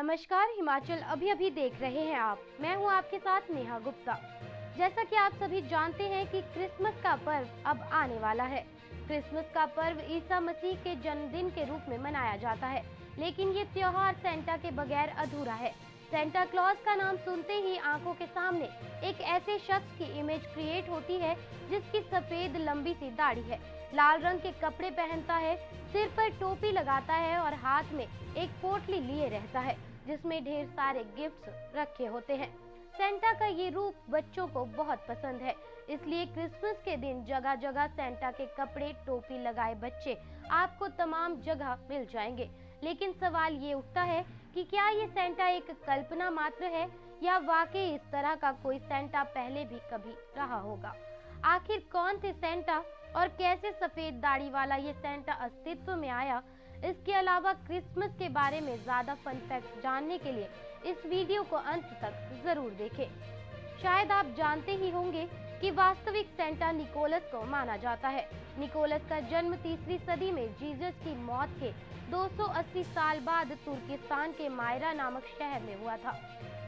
नमस्कार, हिमाचल अभी अभी देख रहे हैं आप। मैं हूं आपके साथ नेहा गुप्ता। जैसा कि आप सभी जानते हैं कि क्रिसमस का पर्व अब आने वाला है। क्रिसमस का पर्व ईसा मसीह के जन्मदिन के रूप में मनाया जाता है, लेकिन ये त्योहार सेंटा के बगैर अधूरा है। सेंटा क्लॉज का नाम सुनते ही आंखों के सामने एक ऐसे शख्स की इमेज क्रिएट होती है जिसकी सफेद लंबी सी दाढ़ी है, लाल रंग के कपड़े पहनता है, सिर पर टोपी लगाता है और हाथ में एक पोटली लिए रहता है जिसमें ढेर सारे गिफ्ट्स रखे होते हैं। सेंटा का ये रूप बच्चों को बहुत पसंद है, इसलिए क्रिसमस के दिन जगह जगह सेंटा के कपड़े टोपी लगाए बच्चे आपको तमाम जगह मिल जाएंगे। लेकिन सवाल ये उठता है कि क्या ये सेंटा एक कल्पना मात्र है या वाकई इस तरह का कोई सेंटा पहले भी कभी रहा होगा। आखिर कौन थे सेंटा और कैसे सफेद दाढ़ी वाला ये सेंटा अस्तित्व में आया। इसके अलावा क्रिसमस के बारे में ज्यादा फन फैक्ट्स जानने के लिए इस वीडियो को अंत तक जरूर देखें। शायद आप जानते ही होंगे कि वास्तविक सेंटा निकोलस को माना जाता है। निकोलस का जन्म तीसरी सदी में जीसस की मौत के 280 साल बाद तुर्किस्तान के मायरा नामक शहर में हुआ था।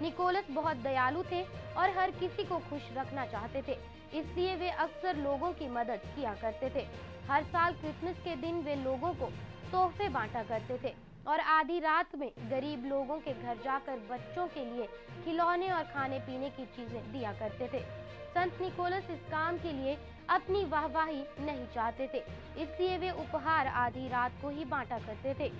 निकोलस बहुत दयालु थे और हर किसी को खुश रखना चाहते थे, इसलिए वे अक्सर लोगों की मदद किया करते थे। हर साल क्रिसमस के दिन वे लोगों को तोहफे बांटा करते थे और आधी रात में गरीब लोगों के घर जाकर बच्चों के लिए खिलौने और खाने पीने की चीजें दिया करते थे। संत निकोलस इस काम के लिए अपनी वाहवाही नहीं चाहते थे, इसलिए वे उपहार आधी रात को ही बांटा करते थे।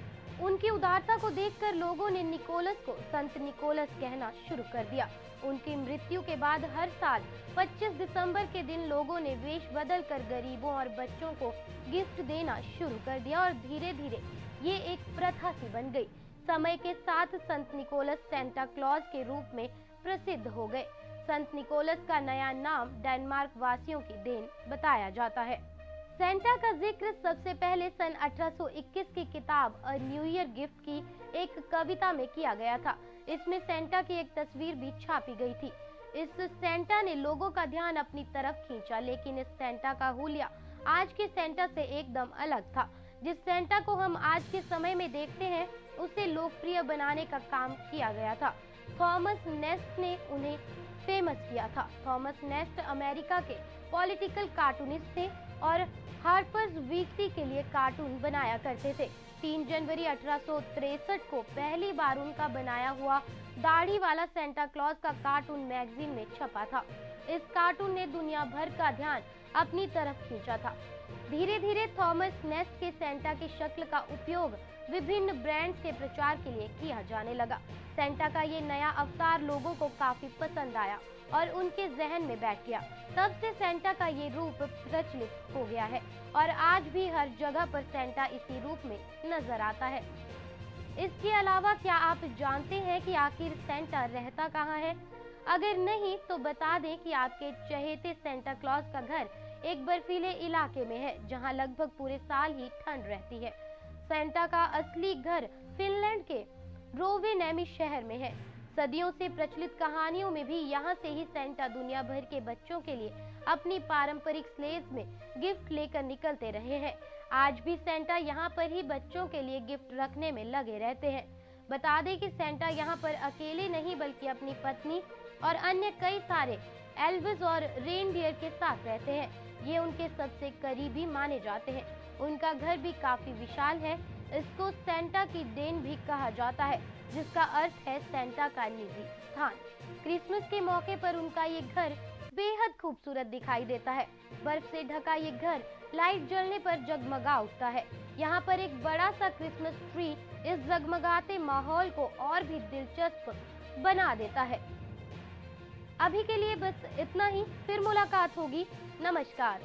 उनकी उदारता को देखकर लोगों ने निकोलस को संत निकोलस कहना शुरू कर दिया। उनकी मृत्यु के बाद हर साल 25 दिसंबर के दिन लोगों ने वेश बदलकर गरीबों और बच्चों को गिफ्ट देना शुरू कर दिया और धीरे धीरे ये एक प्रथा सी बन गई। समय के साथ संत निकोलस सेंटा क्लॉज के रूप में प्रसिद्ध हो गए। संत निकोलस का नया नाम डेनमार्क वासियों की देन बताया जाता है। सेंटा का जिक्र सबसे पहले सन 1821 की किताब अ न्यू ईयर गिफ्ट की एक कविता में किया गया था। इसमें सेंटा की एक तस्वीर भी छापी गई थी। इस सेंटा ने लोगों का ध्यान अपनी तरफ खींचा, लेकिन इस सेंटा का हुलिया आज के सेंटा से एकदम अलग था। जिस सेंटा को हम आज के समय में देखते हैं, उसे लोकप्रिय बनाने का काम किया गया था। थॉमस नेस्ट ने उन्हें फेमस किया था। थॉमस नेस्ट अमेरिका के पॉलिटिकल कार्टूनिस्ट थे और हार्पर्स वीकली के लिए कार्टून बनाया करते थे। 3 जनवरी 1863 को पहली बार उनका बनाया हुआ दाढ़ी वाला सेंटा क्लॉज का कार्टून मैगजीन में छपा था। इस कार्टून ने दुनिया भर का ध्यान अपनी तरफ खींचा था। धीरे धीरे थॉमस नेस्ट के सेंटा की शक्ल का उपयोग विभिन्न ब्रांड्स के प्रचार के लिए किया जाने लगा। सेंटा का ये नया अवतार लोगों को काफी पसंद आया और उनके जहन में बैठ गया। तब से सेंटा का ये रूप प्रचलित हो गया है और आज भी हर जगह पर सेंटा इसी रूप में नजर आता है। इसके अलावा क्या आप जानते हैं कि आखिर सेंटा रहता कहाँ है? अगर नहीं तो बता दें कि आपके चहेते सेंटा क्लॉज का घर एक बर्फीले इलाके में है, जहां लगभग पूरे साल ही ठंड रहती है। सेंटा का असली घर फिनलैंड के रोवेनेमी शहर में है। सदियों से प्रचलित कहानियों में भी यहाँ से ही सेंटा दुनिया भर के बच्चों के लिए अपनी पारंपरिक स्लेज में गिफ्ट लेकर निकलते रहे हैं। आज भी सेंटा यहाँ पर ही बच्चों के लिए गिफ्ट रखने में लगे रहते हैं। बता दें कि सेंटा यहाँ पर अकेले नहीं बल्कि अपनी पत्नी और अन्य कई सारे एल्विस और रेनडियर के साथ रहते हैं। ये उनके सबसे करीबी माने जाते हैं। उनका घर भी काफी विशाल है। इसको सेंटा की देन भी कहा जाता है, जिसका अर्थ है सेंटा का निजी स्थान। क्रिसमस के मौके पर उनका ये घर बेहद खूबसूरत दिखाई देता है। बर्फ से ढका ये घर लाइट जलने पर जगमगा उठता है। यहाँ पर एक बड़ा सा क्रिसमस ट्री इस जगमगाते माहौल को और भी दिलचस्प बना देता है। अभी के लिए बस इतना ही, फिर मुलाकात होगी। नमस्कार।